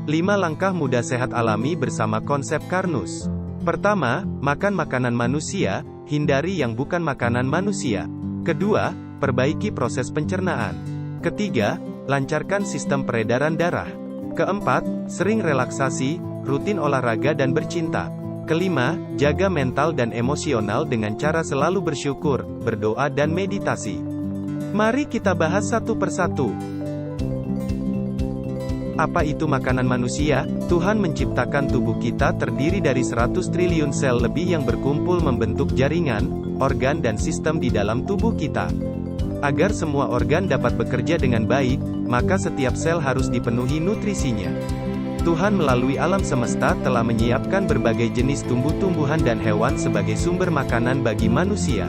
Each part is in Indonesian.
5 langkah mudah sehat alami bersama konsep Karnus. Pertama, makan makanan manusia, hindari yang bukan makanan manusia. Kedua, perbaiki proses pencernaan. Ketiga, lancarkan sistem peredaran darah. Keempat, sering relaksasi, rutin olahraga dan bercinta. Kelima, jaga mental dan emosional dengan cara selalu bersyukur, berdoa dan meditasi. Mari kita bahas satu persatu. Apa itu makanan manusia? Tuhan menciptakan tubuh kita terdiri dari 100 triliun sel lebih yang berkumpul membentuk jaringan, organ dan sistem di dalam tubuh kita. Agar semua organ dapat bekerja dengan baik, maka setiap sel harus dipenuhi nutrisinya. Tuhan melalui alam semesta telah menyiapkan berbagai jenis tumbuh-tumbuhan dan hewan sebagai sumber makanan bagi manusia.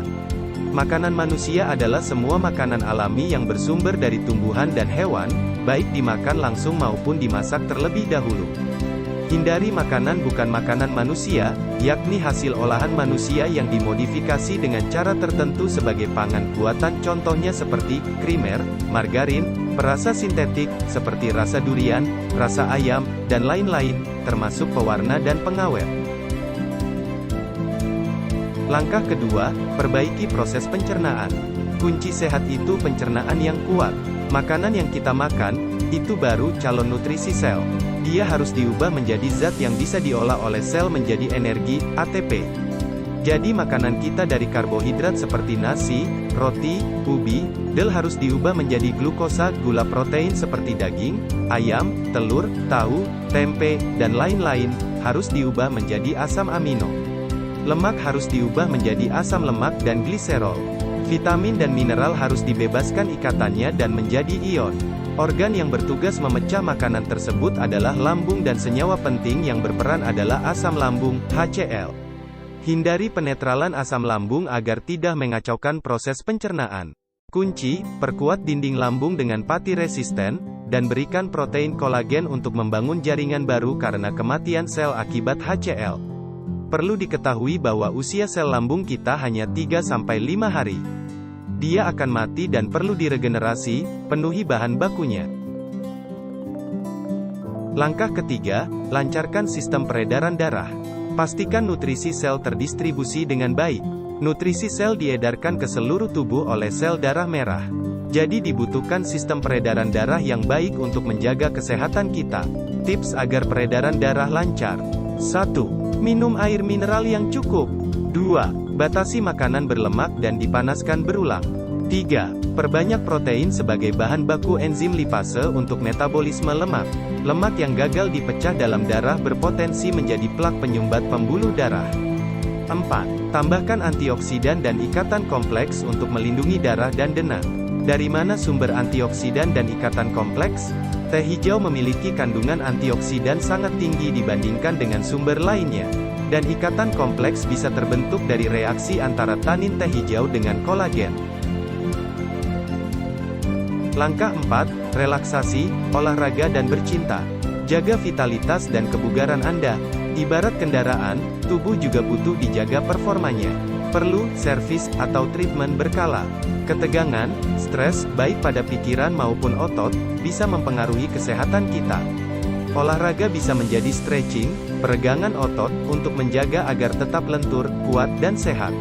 Makanan manusia adalah semua makanan alami yang bersumber dari tumbuhan dan hewan, baik dimakan langsung maupun dimasak terlebih dahulu. Hindari makanan bukan makanan manusia, yakni hasil olahan manusia yang dimodifikasi dengan cara tertentu sebagai pangan buatan, contohnya seperti krimer, margarin, perasa sintetik, seperti rasa durian, rasa ayam, dan lain-lain, termasuk pewarna dan pengawet. Langkah kedua, perbaiki proses pencernaan. Kunci sehat itu pencernaan yang kuat. Makanan yang kita makan, itu baru calon nutrisi sel. Dia harus diubah menjadi zat yang bisa diolah oleh sel menjadi energi, ATP. Jadi makanan kita dari karbohidrat seperti nasi, roti, ubi, del harus diubah menjadi glukosa, gula protein seperti daging, ayam, telur, tahu, tempe, dan lain-lain, harus diubah menjadi asam amino. Lemak harus diubah menjadi asam lemak dan gliserol. Vitamin dan mineral harus dibebaskan ikatannya dan menjadi ion. Organ yang bertugas memecah makanan tersebut adalah lambung dan senyawa penting yang berperan adalah asam lambung, HCl. Hindari penetralan asam lambung agar tidak mengacaukan proses pencernaan. Kunci, perkuat dinding lambung dengan pati resisten, dan berikan protein kolagen untuk membangun jaringan baru karena kematian sel akibat HCl. Perlu diketahui bahwa usia sel lambung kita hanya 3-5 hari. Dia akan mati dan perlu diregenerasi, penuhi bahan bakunya. Langkah ketiga, lancarkan sistem peredaran darah. Pastikan nutrisi sel terdistribusi dengan baik. Nutrisi sel diedarkan ke seluruh tubuh oleh sel darah merah. Jadi dibutuhkan sistem peredaran darah yang baik untuk menjaga kesehatan kita. Tips agar peredaran darah lancar. 1. Minum air mineral yang cukup. 2. Batasi makanan berlemak dan dipanaskan berulang. 3. Perbanyak protein sebagai bahan baku enzim lipase untuk metabolisme lemak. Lemak yang gagal dipecah dalam darah berpotensi menjadi plak penyumbat pembuluh darah. 4. Tambahkan antioksidan dan ikatan kompleks untuk melindungi darah dan dena. Dari mana sumber antioksidan dan ikatan kompleks? Teh hijau memiliki kandungan antioksidan sangat tinggi dibandingkan dengan sumber lainnya. Dan ikatan kompleks bisa terbentuk dari reaksi antara tanin teh hijau dengan kolagen. Langkah 4, relaksasi, olahraga dan bercinta. Jaga vitalitas dan kebugaran Anda. Ibarat kendaraan, tubuh juga butuh dijaga performanya. Perlu servis atau treatment berkala. Ketegangan, stres, baik pada pikiran maupun otot, bisa mempengaruhi kesehatan kita. Olahraga bisa menjadi stretching, peregangan otot, untuk menjaga agar tetap lentur, kuat dan sehat.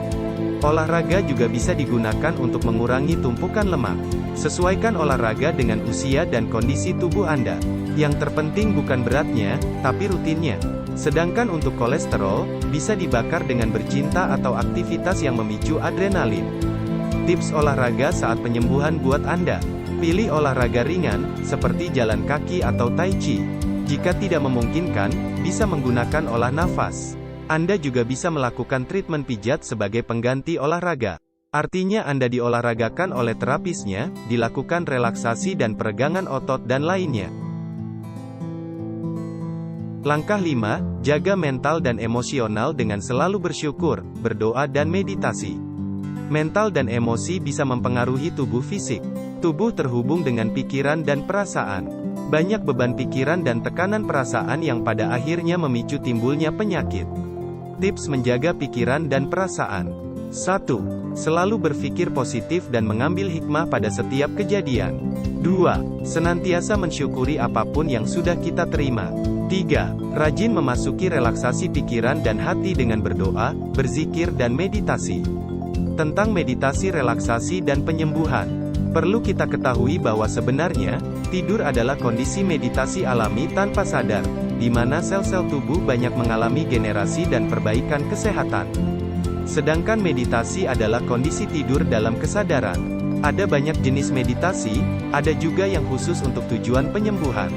Olahraga juga bisa digunakan untuk mengurangi tumpukan lemak. Sesuaikan olahraga dengan usia dan kondisi tubuh Anda. Yang terpenting bukan beratnya, tapi rutinnya. Sedangkan untuk kolesterol, bisa dibakar dengan bercinta atau aktivitas yang memicu adrenalin. Tips olahraga saat penyembuhan buat Anda. Pilih olahraga ringan, seperti jalan kaki atau tai chi. Jika tidak memungkinkan, bisa menggunakan olah nafas. Anda juga bisa melakukan treatment pijat sebagai pengganti olahraga. Artinya Anda diolahragakan oleh terapisnya, dilakukan relaksasi dan peregangan otot dan lainnya. Langkah 5, jaga mental dan emosional dengan selalu bersyukur, berdoa dan meditasi. Mental dan emosi bisa mempengaruhi tubuh fisik. Tubuh terhubung dengan pikiran dan perasaan. Banyak beban pikiran dan tekanan perasaan yang pada akhirnya memicu timbulnya penyakit. Tips menjaga pikiran dan perasaan. 1. Selalu berpikir positif dan mengambil hikmah pada setiap kejadian. 2. Senantiasa mensyukuri apapun yang sudah kita terima. 3. Rajin memasuki relaksasi pikiran dan hati dengan berdoa, berzikir dan meditasi. Tentang meditasi relaksasi dan penyembuhan. Perlu kita ketahui bahwa sebenarnya, tidur adalah kondisi meditasi alami tanpa sadar, di mana sel-sel tubuh banyak mengalami generasi dan perbaikan kesehatan. Sedangkan meditasi adalah kondisi tidur dalam kesadaran. Ada banyak jenis meditasi, ada juga yang khusus untuk tujuan penyembuhan.